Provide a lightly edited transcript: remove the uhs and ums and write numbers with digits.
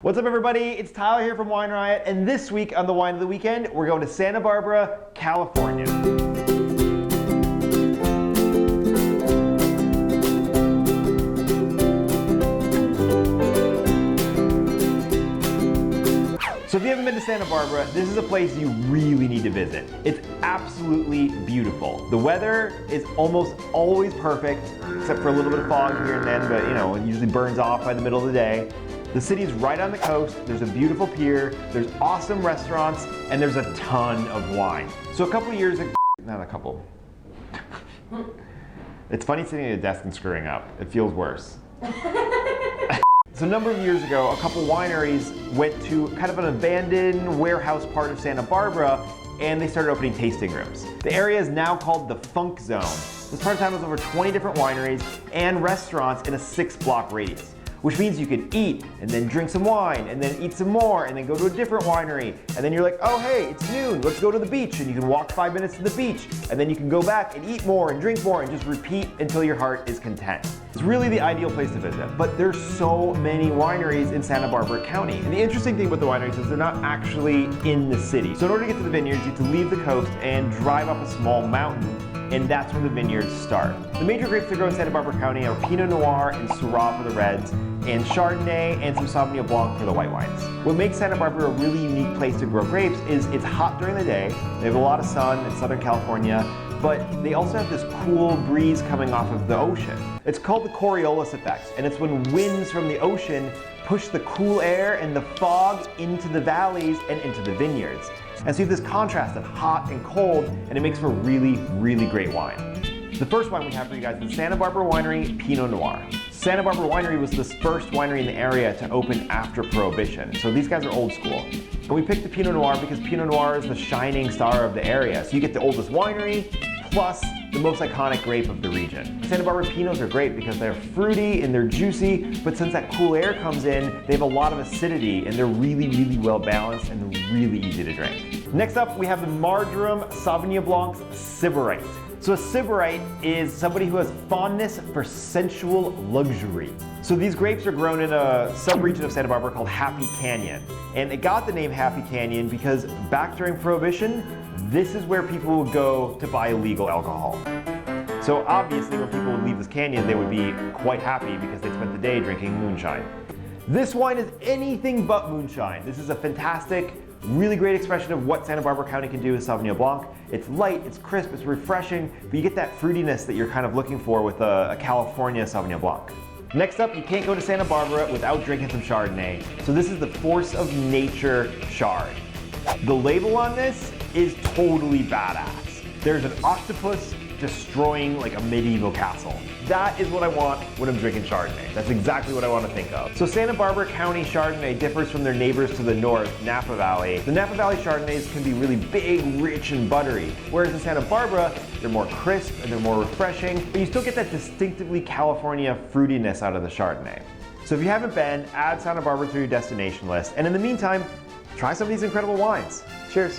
What's up everybody, it's Tyler here from Wine Riot, and this week on the Wine of the Weekend, we're going to Santa Barbara, California. So if you haven't been to Santa Barbara, this is a place you really need to visit. It's absolutely beautiful. The weather is almost always perfect, except for a little bit of fog here and then, but you know, it usually burns off by the middle of the day. The city's right on the coast, there's a beautiful pier, there's awesome restaurants, and there's a ton of wine. So a couple years ago, not a couple. It's funny sitting at a desk and screwing up. It feels worse. So a number of years ago, a couple wineries went to kind of an abandoned warehouse part of Santa Barbara, and they started opening tasting rooms. The area is now called the Funk Zone. This part of town has over 20 different wineries and restaurants in a 6-block radius, which means you could eat and then drink some wine and then eat some more and then go to a different winery. And then you're like, oh hey, it's noon, let's go to the beach. And you can walk 5 minutes to the beach. And then you can go back and eat more and drink more and just repeat until your heart is content. It's really the ideal place to visit, but there's so many wineries in Santa Barbara County. And the interesting thing about the wineries is they're not actually in the city. So in order to get to the vineyards, you have to leave the coast and drive up a small mountain, and that's where the vineyards start. The major grapes that grow in Santa Barbara County are Pinot Noir and Syrah for the reds, and Chardonnay and some Sauvignon Blanc for the white wines. What makes Santa Barbara a really unique place to grow grapes is it's hot during the day, they have a lot of sun in Southern California, but they also have this cool breeze coming off of the ocean. It's called the Coriolis effect, and it's when winds from the ocean push the cool air and the fog into the valleys and into the vineyards. And so you have this contrast of hot and cold, and it makes for really, really great wine. The first wine we have for you guys is Santa Barbara Winery Pinot Noir. Santa Barbara Winery was the first winery in the area to open after Prohibition, so these guys are old school. And we picked the Pinot Noir because Pinot Noir is the shining star of the area, so you get the oldest winery, plus the most iconic grape of the region. Santa Barbara Pinots are great because they're fruity and they're juicy, but since that cool air comes in, they have a lot of acidity and they're really, really well balanced and they're really easy to drink. Next up, we have the Marjoram Sauvignon Blanc's Sybarite. So a Sybarite is somebody who has fondness for sensual luxury. So these grapes are grown in a sub-region of Santa Barbara called Happy Canyon. And it got the name Happy Canyon because back during Prohibition, this is where people would go to buy illegal alcohol. So obviously when people would leave this canyon, they would be quite happy because they spent the day drinking moonshine. This wine is anything but moonshine. This is a fantastic, really great expression of what Santa Barbara County can do with Sauvignon Blanc. It's light, it's crisp, it's refreshing, but you get that fruitiness that you're kind of looking for with a California Sauvignon Blanc. Next up, you can't go to Santa Barbara without drinking some Chardonnay. So this is the Force of Nature Chard. The label on this is totally badass. There's an octopus destroying like a medieval castle. That is what I want when I'm drinking Chardonnay. That's exactly what I want to think of. So Santa Barbara County Chardonnay differs from their neighbors to the north, Napa Valley. The Napa Valley Chardonnays can be really big, rich, and buttery, whereas in Santa Barbara, they're more crisp and they're more refreshing, but you still get that distinctively California fruitiness out of the Chardonnay. So if you haven't been, add Santa Barbara to your destination list, and in the meantime, try some of these incredible wines. Cheers.